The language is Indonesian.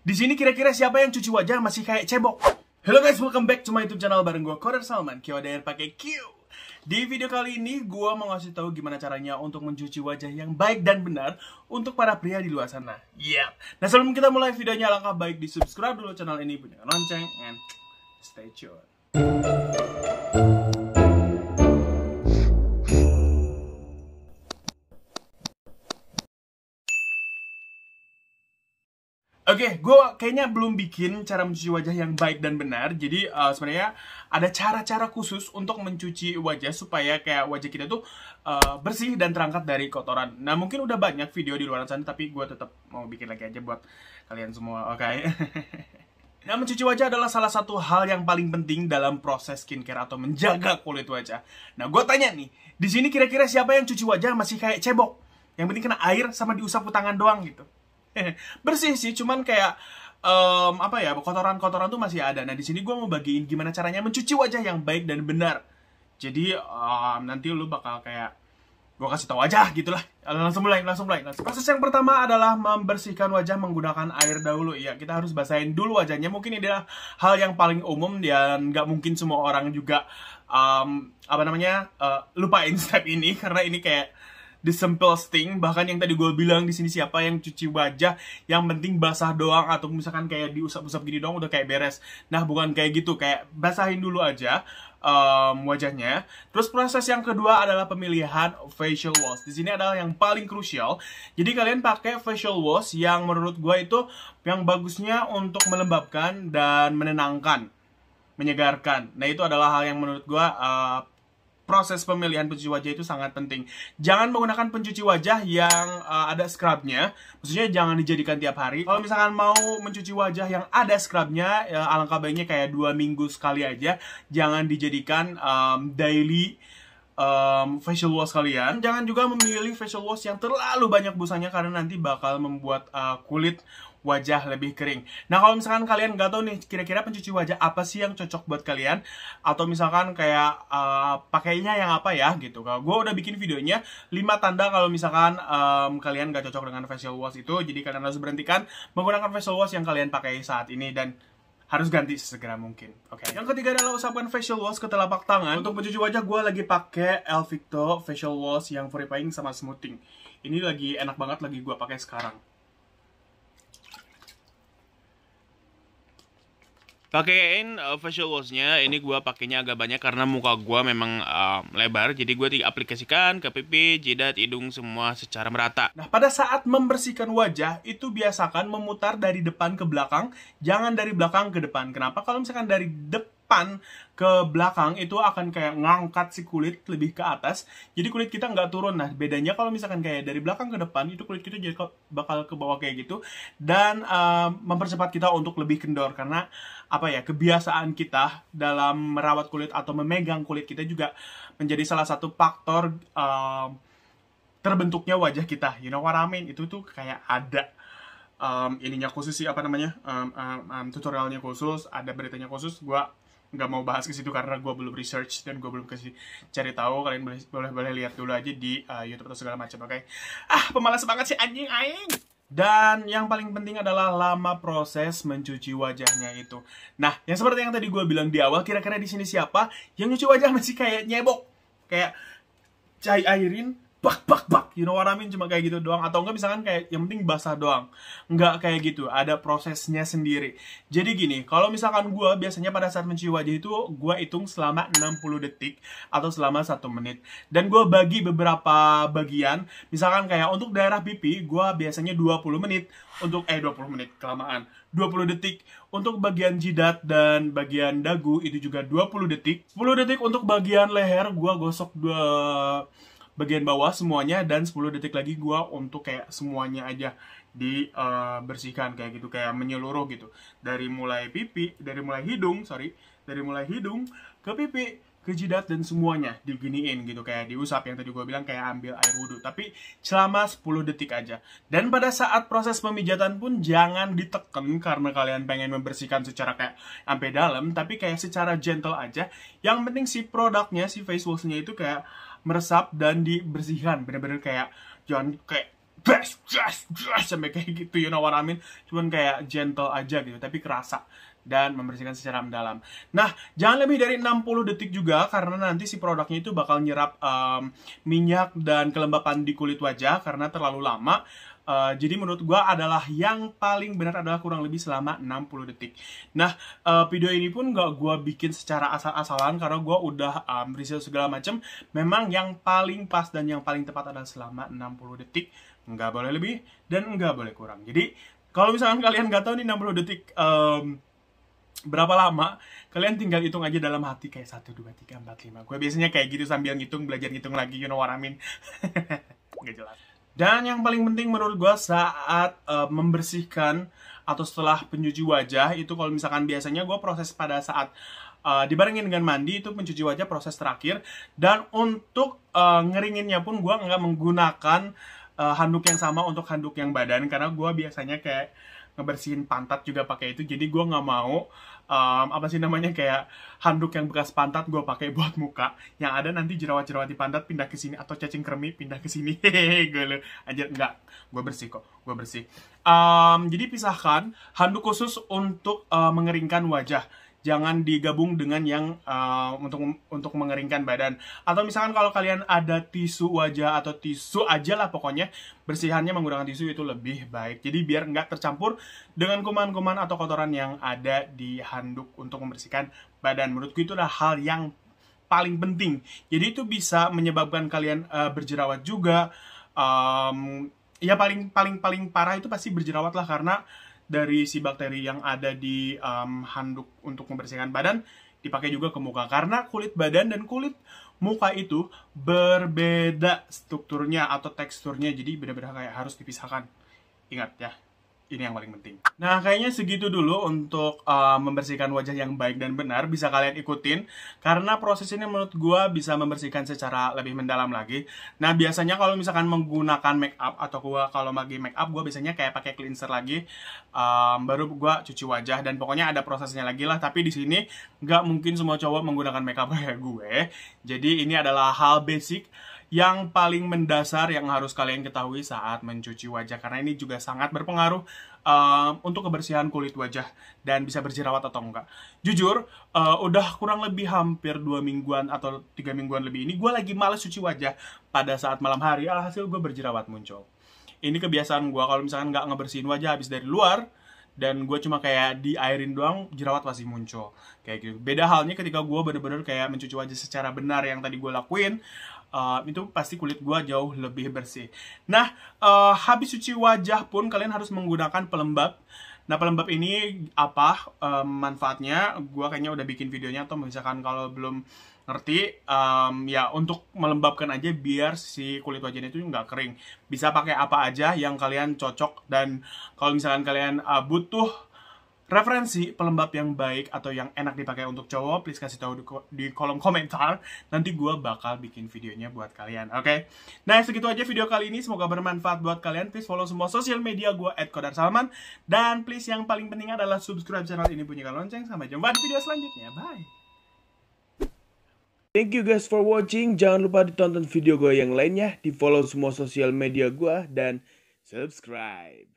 Di sini kira-kira siapa yang cuci wajah masih kayak cebok? Hello guys, welcome back to my YouTube channel bareng gue Kodar Salman, KODR pakai Q. Di video kali ini gue mau ngasih tahu gimana caranya untuk mencuci wajah yang baik dan benar untuk para pria di luar sana. Nah, sebelum kita mulai videonya, alangkah baik di subscribe dulu channel ini, bunyikan lonceng, and stay tuned. Oke, gue kayaknya belum bikin cara mencuci wajah yang baik dan benar. Jadi sebenarnya ada cara-cara khusus untuk mencuci wajah supaya kayak wajah kita tuh bersih dan terangkat dari kotoran. Nah, mungkin udah banyak video di luar sana, tapi gue tetap mau bikin lagi aja buat kalian semua, oke? Nah, mencuci wajah adalah salah satu hal yang paling penting dalam proses skincare atau menjaga kulit wajah. Nah, gue tanya nih, di sini kira-kira siapa yang cuci wajah masih kayak cebok? Yang penting kena air sama diusap tangan doang gitu. Bersih sih, cuman kayak kotoran-kotoran tuh masih ada. Nah, di sini gue mau bagiin gimana caranya mencuci wajah yang baik dan benar. Jadi nanti lu bakal kayak gue kasih tahu aja gitulah. Langsung mulai. Proses yang pertama adalah membersihkan wajah menggunakan air dahulu. Ya, kita harus basahin dulu wajahnya. Mungkin ini adalah hal yang paling umum dan nggak mungkin semua orang juga lupain step ini, karena ini kayak the simplest thing. Bahkan yang tadi gue bilang di sini, siapa yang cuci wajah yang penting basah doang, atau misalkan kayak diusap-usap gini doang udah kayak beres. Nah, bukan kayak gitu, kayak basahin dulu aja wajahnya. Terus proses yang kedua adalah pemilihan facial wash. Di sini adalah yang paling krusial. Jadi kalian pakai facial wash yang menurut gue itu yang bagusnya untuk melembabkan dan menenangkan, menyegarkan. Nah, itu adalah hal yang menurut gue proses pemilihan pencuci wajah itu sangat penting. Jangan menggunakan pencuci wajah yang ada scrubnya. Maksudnya jangan dijadikan tiap hari. Kalau misalkan mau mencuci wajah yang ada scrubnya, alangkah baiknya kayak 2 minggu sekali aja. Jangan dijadikan daily facial wash kalian. Jangan juga memilih facial wash yang terlalu banyak busanya, karena nanti bakal membuat kulit wajah lebih kering. Nah, kalau misalkan kalian nggak tahu nih kira-kira pencuci wajah apa sih yang cocok buat kalian, atau misalkan kayak pakainya yang apa ya gitu. Kalau gue udah bikin videonya 5 tanda kalau misalkan kalian nggak cocok dengan facial wash itu. Jadi kalian harus berhentikan menggunakan facial wash yang kalian pakai saat ini dan harus ganti sesegera mungkin. Oke. Yang ketiga adalah usapkan facial wash ke telapak tangan. Untuk mencuci wajah gue lagi pakai Elvicto facial wash yang purifying sama smoothing. Ini lagi enak banget, lagi gue pakai sekarang. Pakein facial washnya, ini gue pakainya agak banyak karena muka gue memang lebar. Jadi gue aplikasikan ke pipi, jidat, hidung, semua secara merata. Nah, pada saat membersihkan wajah, itu biasakan memutar dari depan ke belakang. Jangan dari belakang ke depan. Kenapa? Kalau misalkan dari depan ke belakang, itu akan kayak ngangkat si kulit lebih ke atas. Jadi kulit kita nggak turun. Nah, bedanya kalau misalkan kayak dari belakang ke depan, itu kulit kita jadi bakal ke bawah kayak gitu. Dan mempercepat kita untuk lebih kendor. Karena kebiasaan kita dalam merawat kulit atau memegang kulit kita juga menjadi salah satu faktor terbentuknya wajah kita. You know what I mean? Itu tuh kayak ada ininya khusus sih, tutorialnya khusus, ada beritanya khusus. Gua nggak mau bahas ke situ karena gue belum research dan gue belum cari tahu. Kalian boleh lihat dulu aja di YouTube atau segala macam, oke? Pemalas banget sih anjing aing. Dan yang paling penting adalah lama proses mencuci wajahnya itu. Nah, yang seperti yang tadi gue bilang di awal, kira-kira di sini siapa yang nyuci wajah masih kayak nyebok, kayak cai airin, bak, you know what I mean? Cuma kayak gitu doang, atau enggak misalkan kayak yang penting basah doang. Enggak kayak gitu, ada prosesnya sendiri. Jadi gini, kalau misalkan gue biasanya pada saat mencuci wajah itu gue hitung selama 60 detik atau selama 1 menit. Dan gue bagi beberapa bagian. Misalkan kayak untuk daerah pipi, gue biasanya 20 menit. Untuk 20 menit kelamaan, 20 detik. Untuk bagian jidat dan bagian dagu itu juga 20 detik. 10 detik untuk bagian leher, gue gosok bagian bawah semuanya, dan 10 detik lagi gue untuk kayak semuanya aja dibersihkan kayak gitu, kayak menyeluruh gitu, dari mulai hidung ke pipi ke jidat, dan semuanya diginiin gitu, kayak diusap yang tadi gue bilang, kayak ambil air wudhu, tapi selama 10 detik aja. Dan pada saat proses pemijatan pun jangan ditekan karena kalian pengen membersihkan secara kayak sampai dalam, tapi kayak secara gentle aja. Yang penting si produknya, si face washnya itu kayak meresap dan dibersihkan, bener-bener kayak jangan kayak sampai kayak gitu, you know what I mean. Cuman kayak gentle aja gitu, tapi kerasa dan membersihkan secara mendalam. Nah, jangan lebih dari 60 detik juga, karena nanti si produknya itu bakal nyerap minyak dan kelembapan di kulit wajah karena terlalu lama. Jadi menurut gua adalah yang paling benar adalah kurang lebih selama 60 detik. Nah, video ini pun gak gua bikin secara asal-asalan karena gua udah riset segala macam. Memang yang paling pas dan yang paling tepat adalah selama 60 detik. Nggak boleh lebih dan nggak boleh kurang. Jadi, kalau misalkan kalian nggak tahu nih 60 detik berapa lama, kalian tinggal hitung aja dalam hati kayak 1, 2, 3, 4, 5. Gue biasanya kayak gitu sambil ngitung, belajar ngitung lagi, you know what I mean. Nggak jelas. Dan yang paling penting menurut gue saat membersihkan atau setelah pencuci wajah itu, kalau misalkan biasanya gue proses pada saat dibarengin dengan mandi, itu pencuci wajah proses terakhir. Dan untuk ngeringinnya pun gue nggak menggunakan handuk yang sama untuk handuk yang badan, karena gue biasanya kayak ngebersihin pantat juga pakai itu. Jadi gue nggak mau apa sih namanya, kayak handuk yang bekas pantat gue pakai buat muka, yang ada nanti jerawat-jerawat di pantat pindah ke sini atau cacing kremi pindah ke sini. Hehehe, gue aja enggak, gue bersih kok, gue bersih. Jadi pisahkan handuk khusus untuk mengeringkan wajah. Jangan digabung dengan yang untuk mengeringkan badan. Atau misalkan kalau kalian ada tisu wajah atau tisu aja lah, pokoknya bersihannya menggunakan tisu itu lebih baik. Jadi biar nggak tercampur dengan kuman-kuman atau kotoran yang ada di handuk untuk membersihkan badan. Menurutku itu adalah hal yang paling penting. Jadi itu bisa menyebabkan kalian berjerawat juga. Ya paling parah itu pasti berjerawat lah, karena dari si bakteri yang ada di handuk untuk membersihkan badan dipakai juga ke muka. Karena kulit badan dan kulit muka itu berbeda strukturnya atau teksturnya, jadi beda-beda, kayak harus dipisahkan. Ingat ya, ini yang paling penting. Nah, kayaknya segitu dulu untuk membersihkan wajah yang baik dan benar. Bisa kalian ikutin, karena proses ini menurut gue bisa membersihkan secara lebih mendalam lagi. Nah, biasanya kalau misalkan menggunakan make up, atau gue kalau lagi make up, gue biasanya kayak pakai cleanser lagi, baru gue cuci wajah. Dan pokoknya ada prosesnya lagi lah. Tapi di sini nggak mungkin semua cowok menggunakan make up kayak gue. Jadi ini adalah hal basic yang paling mendasar yang harus kalian ketahui saat mencuci wajah, karena ini juga sangat berpengaruh untuk kebersihan kulit wajah dan bisa berjerawat atau enggak. Jujur, udah kurang lebih hampir 2 mingguan atau 3 mingguan lebih ini gue lagi males cuci wajah pada saat malam hari, alhasil gue berjerawat muncul. Ini kebiasaan gue, kalau misalkan nggak ngebersihin wajah habis dari luar dan gue cuma kayak diairin doang, jerawat pasti muncul kayak gitu. Beda halnya ketika gue bener-bener kayak mencuci wajah secara benar yang tadi gue lakuin, itu pasti kulit gue jauh lebih bersih. Nah, habis cuci wajah pun kalian harus menggunakan pelembab. Nah, pelembab ini apa manfaatnya? Gue kayaknya udah bikin videonya, atau misalkan kalau belum ngerti, ya untuk melembabkan aja biar si kulit wajahnya itu nggak kering. Bisa pakai apa aja yang kalian cocok, dan kalau misalkan kalian butuh referensi pelembab yang baik atau yang enak dipakai untuk cowok, please kasih tahu di kolom komentar. Nanti gue bakal bikin videonya buat kalian, oke? Nah, segitu aja video kali ini. Semoga bermanfaat buat kalian. Please follow semua sosial media gue @kodarsalman. Dan please yang paling penting adalah subscribe channel ini, bunyikan lonceng. Sampai jumpa di video selanjutnya. Bye! Thank you guys for watching. Jangan lupa ditonton video gue yang lainnya, di follow semua sosial media gue, dan subscribe.